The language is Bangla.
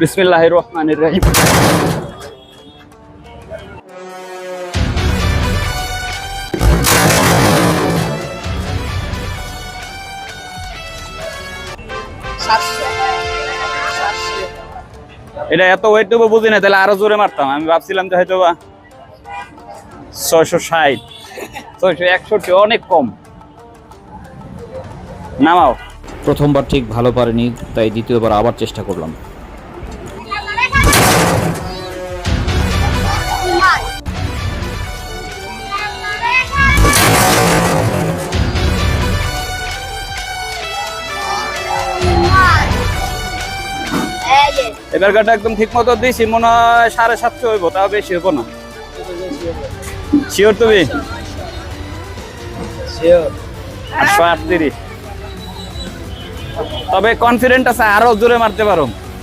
বিসমিল্লাহির রহমানির রহিম। এটা এত ওয়েট দেবো বুঝি না, তাহলে আরো জোরে মারতাম। আমি ভাবছিলাম যে হয়তো বা 660 661 অনেক কম। নামাও। প্রথমবার ঠিক ভালো পারিনি, তাই দ্বিতীয়বার আবার চেষ্টা করলাম। এবার গাটা একদম ঠিক মতো দিয়েছি, মনে হয় 750 হইব, তাও বেশি হইব না। শিওর তুমি? 838। তবে কনফিডেন্ট আছে আরো জোরে মারতে পারো।